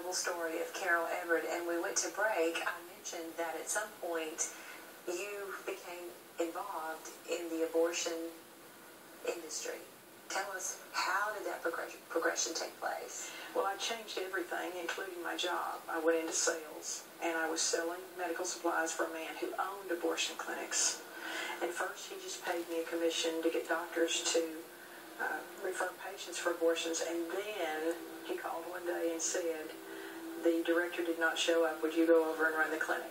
incredible story of Carol Everett, and we went to break. I mentioned that at some point you became involved in the abortion industry. Tell us, how did that progression take place? Well, I changed everything, including my job. I went into sales, and I was selling medical supplies for a man who owned abortion clinics. And first, he just paid me a commission to get doctors to refer patients for abortions, and then he called one day and said, the director did not show up, would you go over and run the clinic?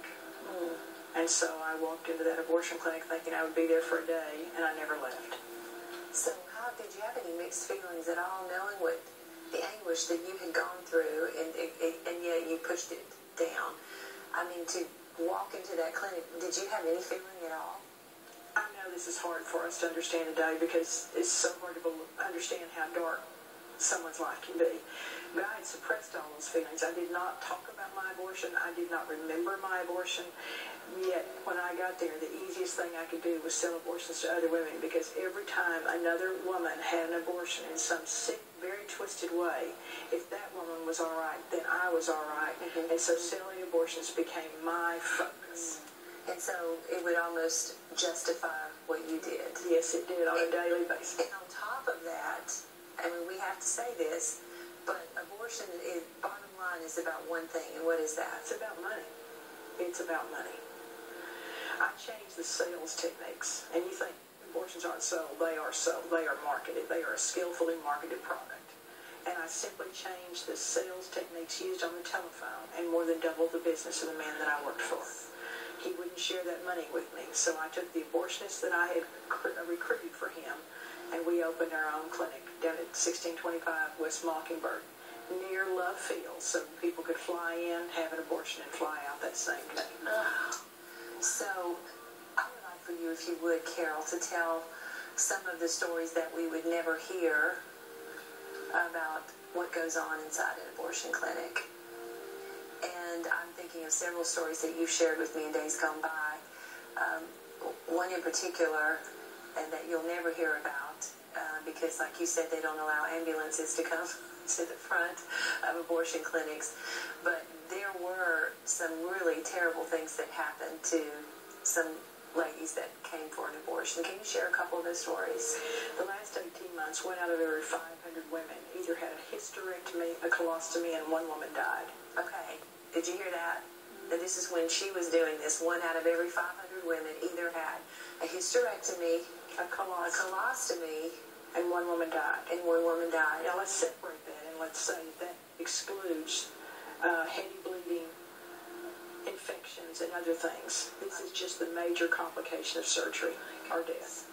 And so I walked into that abortion clinic thinking I would be there for a day, and I never left. So how did you have any mixed feelings at all, knowing what the anguish that you had gone through, and yet you pushed it down? I mean, to walk into that clinic, did you have any feeling at all? I know this is hard for us to understand today because it's so hard to understand how dark someone's life can be. But I had suppressed all those feelings. I did not talk about my abortion. I did not remember my abortion. Yet, when I got there, the easiest thing I could do was sell abortions to other women, because every time another woman had an abortion in some sick, very twisted way, if that woman was all right, then I was all right. And so selling abortions became my focus. And so it would almost justify what you did. Yes, it did, on a daily basis. And on top of that, I mean, we have to say this, but abortion, bottom line, is about one thing, and what is that? It's about money. It's about money. I changed the sales techniques, and you think abortions aren't sold. They are sold. They are marketed. They are a skillfully marketed product. And I simply changed the sales techniques used on the telephone and more than doubled the business of the man that I worked for. He wouldn't share that money with me, so I took the abortionist that I had recruited for him, and we opened our own clinic down at 1625 West Mockingbird, near Love Field, so people could fly in, have an abortion, and fly out that same day. So I would like for you, if you would, Carol, to tell some of the stories that we would never hear about what goes on inside an abortion clinic. And I'm thinking of several stories that you've shared with me in days gone by. One in particular, and that you'll never hear about, because, like you said, they don't allow ambulances to come to the front of abortion clinics. But there were some really terrible things that happened to some ladies that came for an abortion. Can you share a couple of those stories? The last 18 months, one out of every 500 women either had a hysterectomy, a colostomy, and one woman died. Okay. Did you hear that? That this is when she was doing this. One out of every 500 women either had a hysterectomy, a colostomy, and one woman died. Now let's separate that, and let's say that excludes heavy bleeding, infections, and other things. This is just the major complication of surgery or death.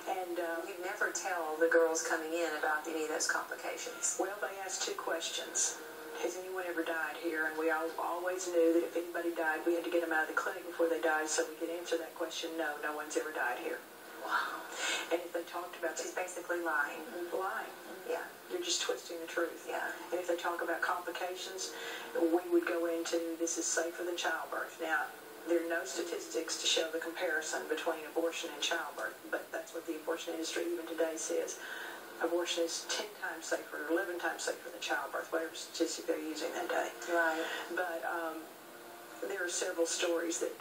And you never tell the girls coming in about any of those complications. Well, they asked two questions. Has anyone ever died here? And we always knew that if anybody died, we had to get them out of the clinic before they died, so we could answer that question, no one's ever died here. Wow. And if they talked about... She's basically lying. Lying. Yeah. They're just twisting the truth. Yeah. And if they talk about complications, we would go into this is safer than childbirth. Now, there are no statistics to show the comparison between abortion and childbirth, but that's what the abortion industry even today says. Abortion is 10 times safer or 11 times safer than childbirth, whatever statistic they're using that day. Right. But there are several stories that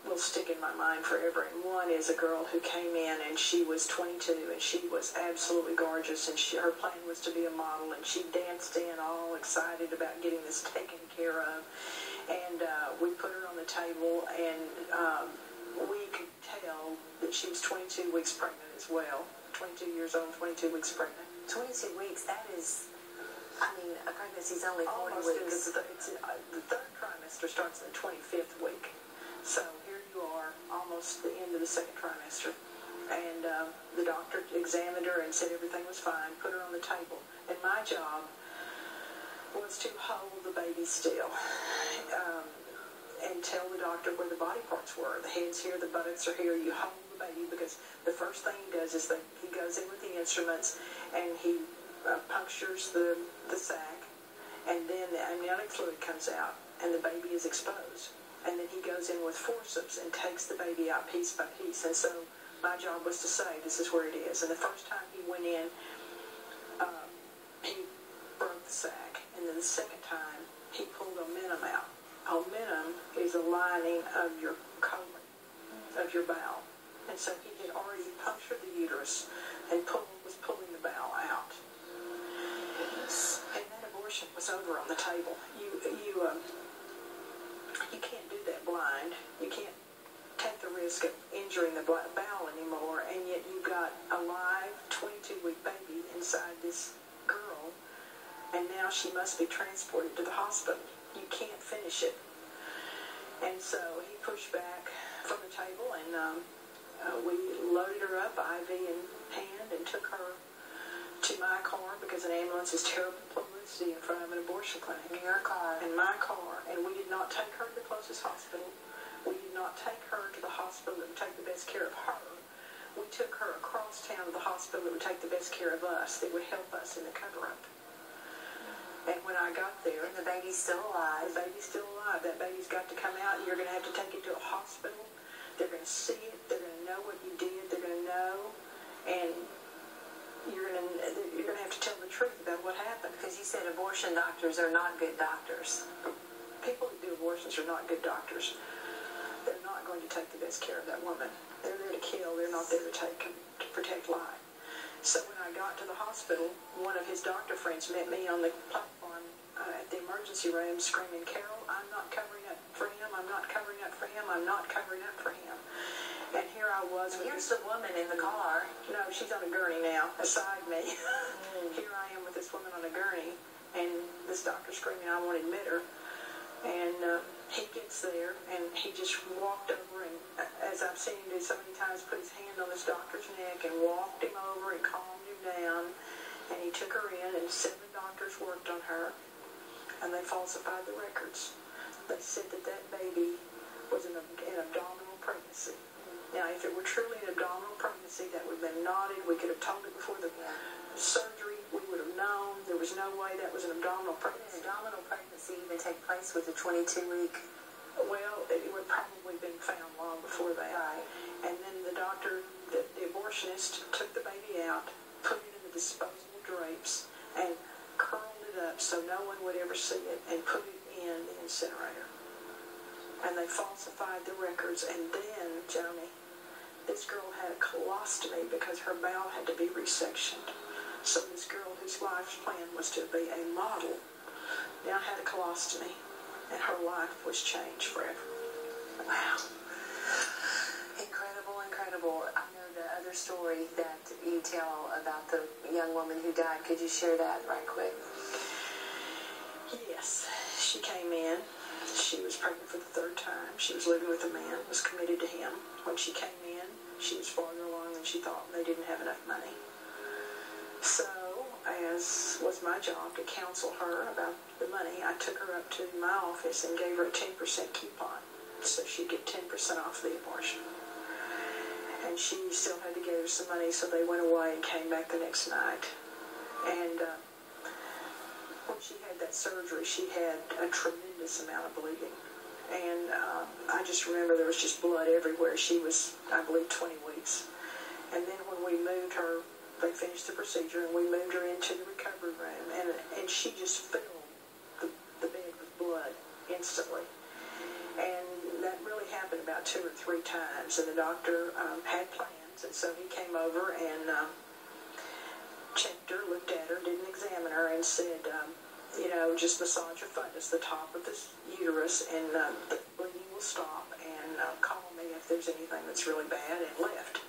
will stick in my mind forever. And one is a girl who came in, and she was 22, and she was absolutely gorgeous, and her plan was to be a model, and she danced in all excited about getting this taken care of. And we put her on the table, and we could tell that she was 22 weeks pregnant as well. 22 years old, 22 weeks pregnant. 22 weeks, that is, I mean, a pregnancy's only 40 weeks. The third trimester starts in the 25th week. So here you are, almost the end of the second trimester. And the doctor examined her and said everything was fine, put her on the table. And my job was to hold the baby still and tell the doctor where the body parts were. The head's here, the buttocks are here. You hold the baby, because the first thing he does is that he goes in with the instruments and he punctures the sac, and then the amniotic fluid comes out and the baby is exposed. And then he goes in with forceps and takes the baby out piece by piece. And so my job was to say, this is where it is. And the first time he went in, he broke the sac. And then the second time, he pulled omentum out. Omentum is a lining of your colon, of your bowel. And so he had already punctured the uterus and was pulling the bowel out. And that abortion was over on the table. You can't do that blind. You can't take the risk of injuring the bowel anymore, and yet you've got a live 22-week baby inside this girl, and now she must be transported to the hospital. You can't finish it. And so he pushed back from the table, and we loaded her up, IV in hand, and took her to my car, because an ambulance is terrible publicity in front of an abortion clinic. In your car. In my car. And we did not take her to the closest hospital. We did not take her to the hospital that would take the best care of her. We took her across town to the hospital that would take the best care of us, that would help us in the cover-up. And when I got there... And the baby's still alive. The baby's still alive. That baby's got to come out. You're going to have to take it to a hospital. They're going to see it. They're going to know what you did. They're going to know. And you're going to have to tell the truth about what happened. Because you said abortion doctors are not good doctors. People who do abortions are not good doctors. They're not going to take the best care of that woman. They're there to kill. They're not there to protect life. So when I got to the hospital, one of his doctor friends met me on the platform at the emergency room screaming, "Carol, I'm not covering up for him. I'm not covering up for him. I'm not covering up for him." And here I was. Here's the woman in the car. No, she's on a gurney now, beside me. Here I am with this woman on a gurney, and this doctor screaming, "I won't admit her." And he gets there, and he just walked over, and as I've seen him do so many times, put his hand on this doctor's neck and walked him over and calmed him down. And he took her in, and 7 doctors worked on her, and they falsified the records. They said that that baby was an abdominal pregnancy. Now, if it were truly an abdominal pregnancy, that would have been nodded. We could have told it before the surgery. We would have known. There was no way that was an abdominal pregnancy. Did an abdominal pregnancy even take place with a 22-week? Well, it would probably been found long before that. Right. And then the doctor, the abortionist, took the baby out, put it in the disposable drapes, and curled it up so no one would ever see it, and put it in the incinerator. And they falsified the records. And then, Joni, this girl had a colostomy because her bowel had to be resectioned. So this girl whose life's plan was to be a model now had a colostomy, and her life was changed forever. Wow. Incredible, incredible. I know the other story that you tell about the young woman who died. Could you share that right quick? Yes. She came in. She was pregnant for the 3rd time. She was living with a man, was committed to him. When she came in, she was farther along than she thought, and they didn't have enough money. So, as was my job to counsel her about the money, I took her up to my office and gave her a 10% coupon so she'd get 10% off the abortion. And she still had to give her some money, so they went away and came back the next night. And when she had that surgery, she had a tremendous amount of bleeding. And I just remember there was just blood everywhere. She was, I believe, 20 weeks. And then when we moved her, they finished the procedure, and we moved her into the recovery room, and she just filled the bed with blood instantly. And that really happened about 2 or 3 times, and the doctor had plans, and so he came over and checked her, looked at her, didn't examine her, and said, just massage your fundus, the top of the uterus, and the bleeding will stop, and call me if there's anything that's really bad, and left.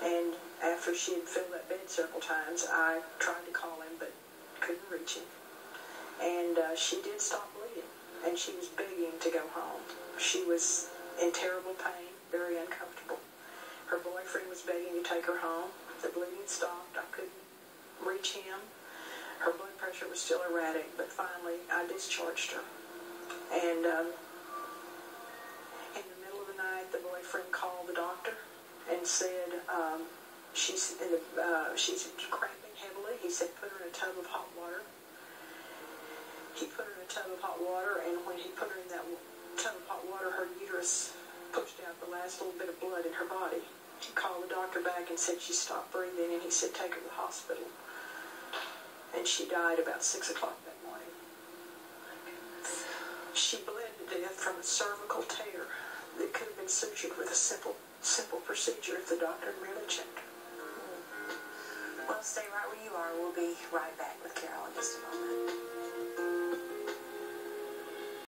And after she had filled that bed several times, I tried to call him, but couldn't reach him. And she did stop bleeding, and she was begging to go home. She was in terrible pain, very uncomfortable. Her boyfriend was begging to take her home. The bleeding stopped. I couldn't reach him. Her blood pressure was still erratic, but finally I discharged her. And in the middle of the night, the boyfriend called the doctor and said, she's cramping heavily. He said, put her in a tub of hot water. He put her in a tub of hot water, and when he put her in that tub of hot water, her uterus pushed out the last little bit of blood in her body. He called the doctor back and said she stopped breathing, and he said, take her to the hospital. And she died about 6 o'clock that morning. a cervical tear that could have been sutured with a simple procedure if the doctor had really checked her. Well, stay right where you are. We'll be right back with Carol in just a moment.